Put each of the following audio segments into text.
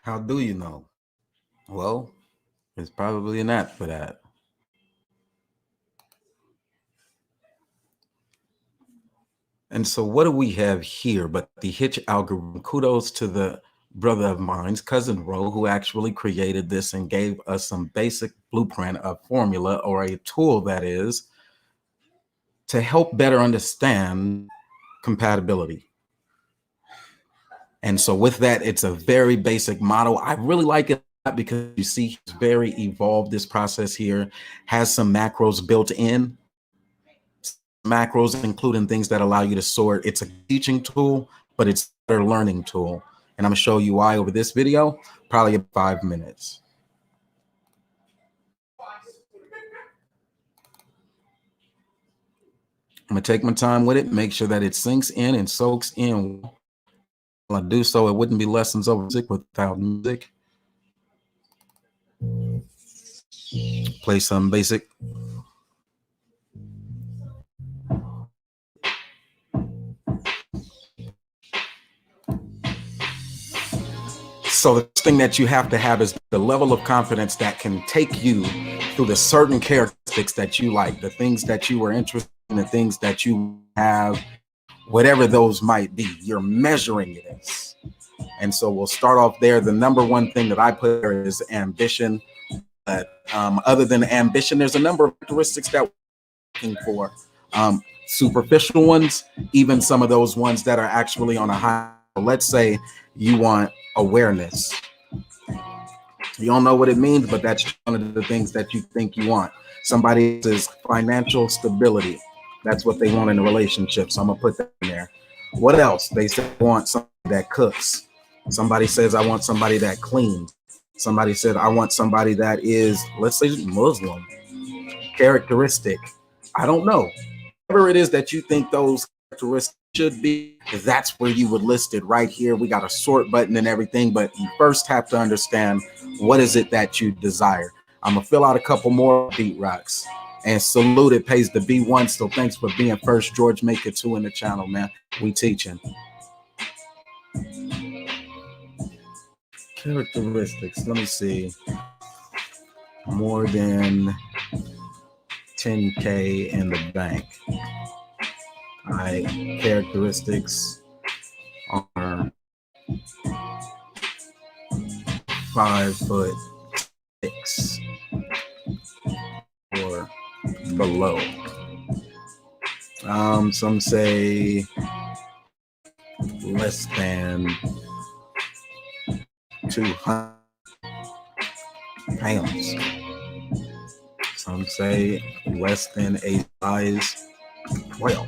How do you know? Well, there's probably an app for that. And so what do we have here but the Hitch algorithm? Kudos to the brother of mine's, Cousin Ro, who actually created this and gave us some basic blueprint, a formula or a tool that is to help better understand compatibility. And so with that, it's a very basic model. I really like it because you see it's very evolved. This process here has some macros built in. Macros including things that allow you to sort. It's a teaching tool, but it's a learning tool. And I'm gonna show you why over this video, probably 5 minutes. I'm gonna take my time with it, make sure that it sinks in and soaks in. While I do so, it wouldn't be lessons over music without music. Play some basic. So the thing that you have to have is the level of confidence that can take you through the certain characteristics that you like, the things that you are interested in, the things that you have, whatever those might be. You're measuring it as. And so we'll start off there. The number one thing that I put there is ambition. But other than ambition, there's a number of characteristics that we're looking for. Superficial ones, even some of those ones that are actually on a high. Let's say you want awareness. You don't know what it means, but that's one of the things that you think you want. Somebody says financial stability. That's what they want in a relationship. So I'm gonna put that in there. What else? They say they want somebody that cooks. Somebody says I want somebody that cleans. Somebody said I want somebody that is, let's say, Muslim. Characteristic. I don't know. Whatever it is that you think those characteristics should be, that's where you would list it right here. We got a sort button and everything, but you first have to understand what is it that you desire. I'm gonna fill out a couple more beat rocks and salute. It pays the B1. So thanks for being first, George. Make it 2 in the channel, man. We teaching characteristics. Let me see. More than 10K in the bank. All right, characteristics are 5'6" or below. Some say less than 200 pounds. Some say less than a size 12.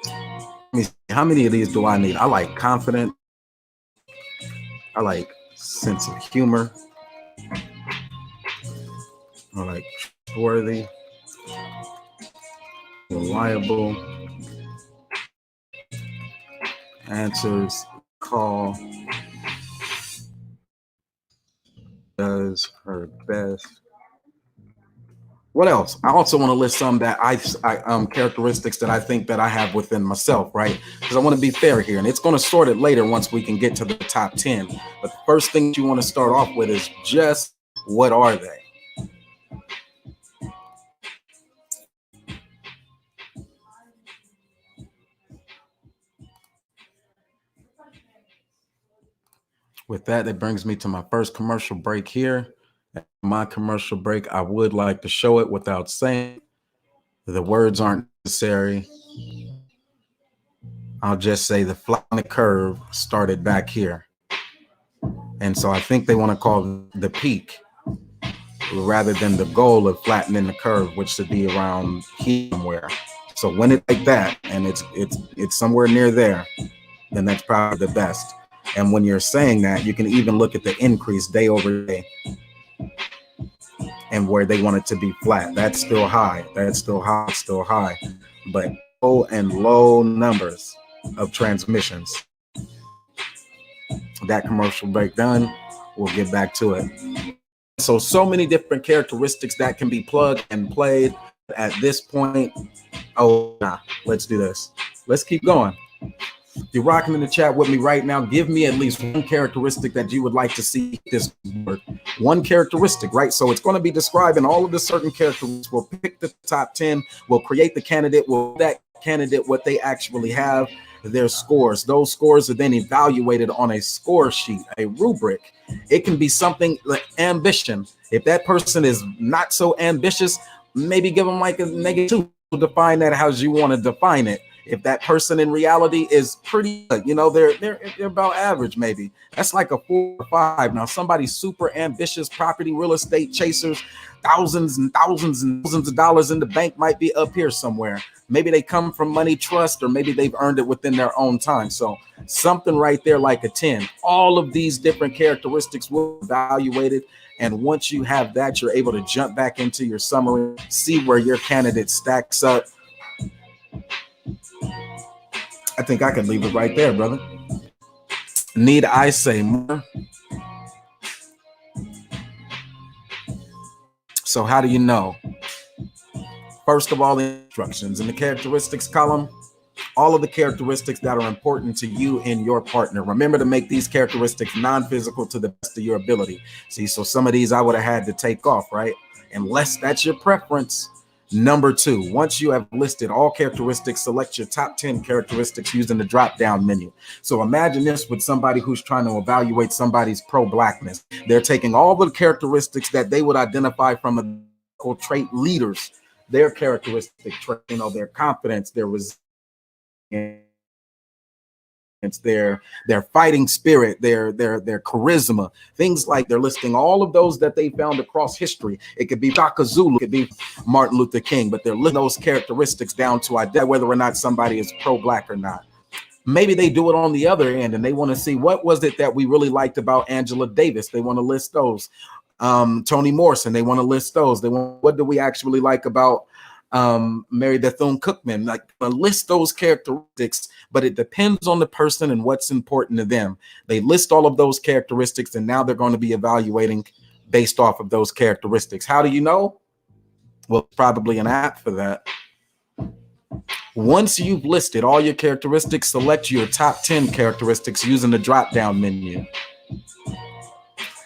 Let me see, how many of these do I need? I like confident. I like sense of humor. I like trustworthy, reliable, answers call, does her best. What else? I also want to list some that I characteristics that I think that I have within myself, right? Because I want to be fair here, and it's going to sort it later once we can get to the top 10. But the first thing you want to start off with is just what are they? With that, it brings me to my first commercial break here. At my commercial break, I would like to show it without saying. The words aren't necessary. I'll just say the flat on the curve started back here. And so I think they want to call the peak rather than the goal of flattening the curve, which should be around here somewhere. So when it's like that and it's somewhere near there, then that's probably the best. And when you're saying that, you can even look at the increase day over day and where they want it to be flat. That's still high. That's still high, still high. But low and low numbers of transmissions. That commercial break done. We'll get back to it. So many different characteristics that can be plugged and played at this point. Oh, nah, let's do this. Let's keep going. If you're rocking in the chat with me right now, give me at least one characteristic that you would like to see this board. One characteristic, right? So it's going to be describing all of the certain characteristics. We'll pick the top 10. We'll create the candidate. We'll that candidate what they actually have, their scores. Those scores are then evaluated on a score sheet, a rubric. It can be something like ambition. If that person is not so ambitious, maybe give them like a -2. Define that as you want to define it. If that person in reality is pretty good, you know, they're about average, maybe that's like a 4 or 5. Now, somebody super ambitious, property, real estate chasers, thousands and thousands and thousands of dollars in the bank might be up here somewhere. Maybe they come from money trust, or maybe they've earned it within their own time. So something right there like a 10. All of these different characteristics will be evaluated. And once you have that, you're able to jump back into your summary, see where your candidate stacks up. I think I can leave it right there, brother. Need I say more? So how do you know? First of all, the instructions in the characteristics column, all of the characteristics that are important to you and your partner. Remember to make these characteristics non-physical to the best of your ability. See, so some of these I would have had to take off, right? Unless that's your preference. Number 2, once you have listed all characteristics, select your top 10 characteristics using the drop-down menu. So imagine this with somebody who's trying to evaluate somebody's pro-blackness. They're taking all the characteristics that they would identify from a trait leaders, their characteristic trait, you know, their confidence, their resilience, their fighting spirit, their charisma, things like they're listing all of those that they found across history. It could be Shaka Zulu, it could be Martin Luther King, but they're listing those characteristics down to identify whether or not somebody is pro-black or not. Maybe they do it on the other end and they want to see what was it that we really liked about Angela Davis. They want to list those. Toni Morrison, they want to list those. They want, what do we actually like about Mary Bethune-Cookman? Like, list those characteristics, but it depends on the person and what's important to them. They list all of those characteristics, and now they're going to be evaluating based off of those characteristics. How do you know? Well, probably an app for that. Once you've listed all your characteristics, select your top 10 characteristics using the drop-down menu.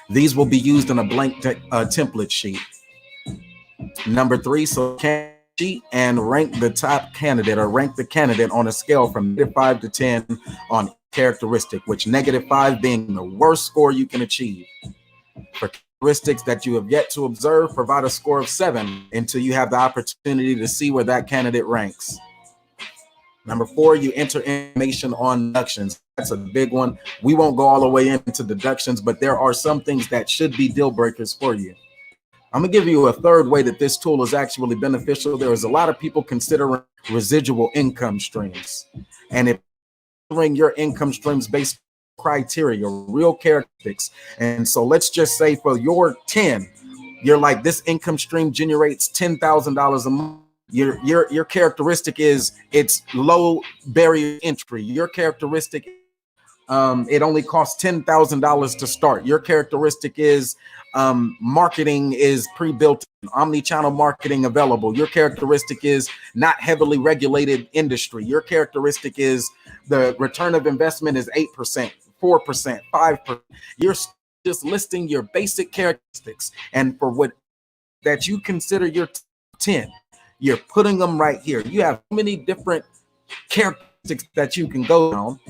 These will be used in a blank template sheet. Number 3, so sheet and rank the top candidate, or rank the candidate on a scale from -5 to 10 on characteristic, which -5 being the worst score you can achieve. For characteristics that you have yet to observe, provide a score of 7 until you have the opportunity to see where that candidate ranks. Number 4, you enter information on deductions. That's a big one. We won't go all the way into deductions, but there are some things that should be deal breakers for you. I'm going to give you a third way that this tool is actually beneficial. There is a lot of people considering residual income streams. And if considering your income streams based on criteria, real characteristics. And so let's just say for your 10, you're like, this income stream generates $10,000 a month. Your characteristic is it's low barrier entry. Your characteristic, it only costs $10,000 to start. Your characteristic is marketing is pre-built, omni-channel marketing available. Your characteristic is not heavily regulated industry. Your characteristic is the return of investment is 8%, 4%, 5%. You're just listing your basic characteristics, and for what that you consider your 10, you're putting them right here. You have many different characteristics that you can go down,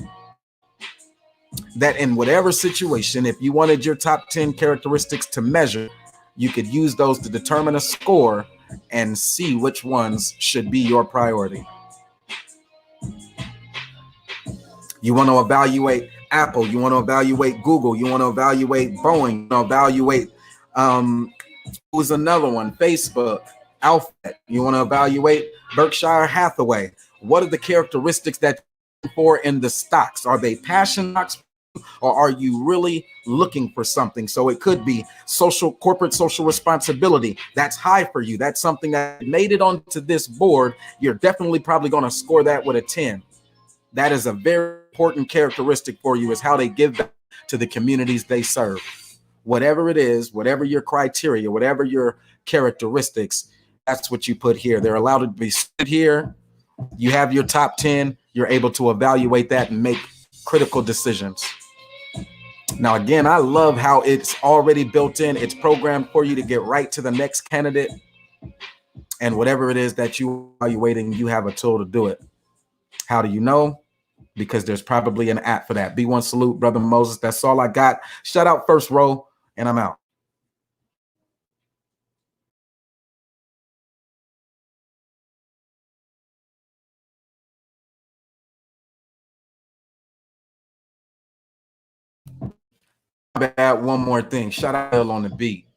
that in whatever situation, if you wanted your top 10 characteristics to measure, you could use those to determine a score and see which ones should be your priority. You want to evaluate Apple, you want to evaluate Google, you want to evaluate Boeing, you want to evaluate who's another one, Facebook, Alphabet, you want to evaluate Berkshire Hathaway. What are the characteristics that for in the stocks? Are they passion stocks, or are you really looking for something? So it could be corporate social responsibility. That's high for you. That's something that made it onto this board. You're definitely probably going to score that with a 10. That is a very important characteristic for you, is how they give back to the communities they serve. Whatever it is, whatever your criteria, whatever your characteristics, that's what you put here. They're allowed to be stood here. You have your top 10. you're able to evaluate that and make critical decisions. Now, again, I love how it's already built in. It's programmed for you to get right to the next candidate. And whatever it is that you're evaluating, you have a tool to do it. How do you know? Because there's probably an app for that. B1 salute, Brother Moses. That's all I got. Shout out First Row, and I'm out. Bad, one more thing. Shout out on the beat.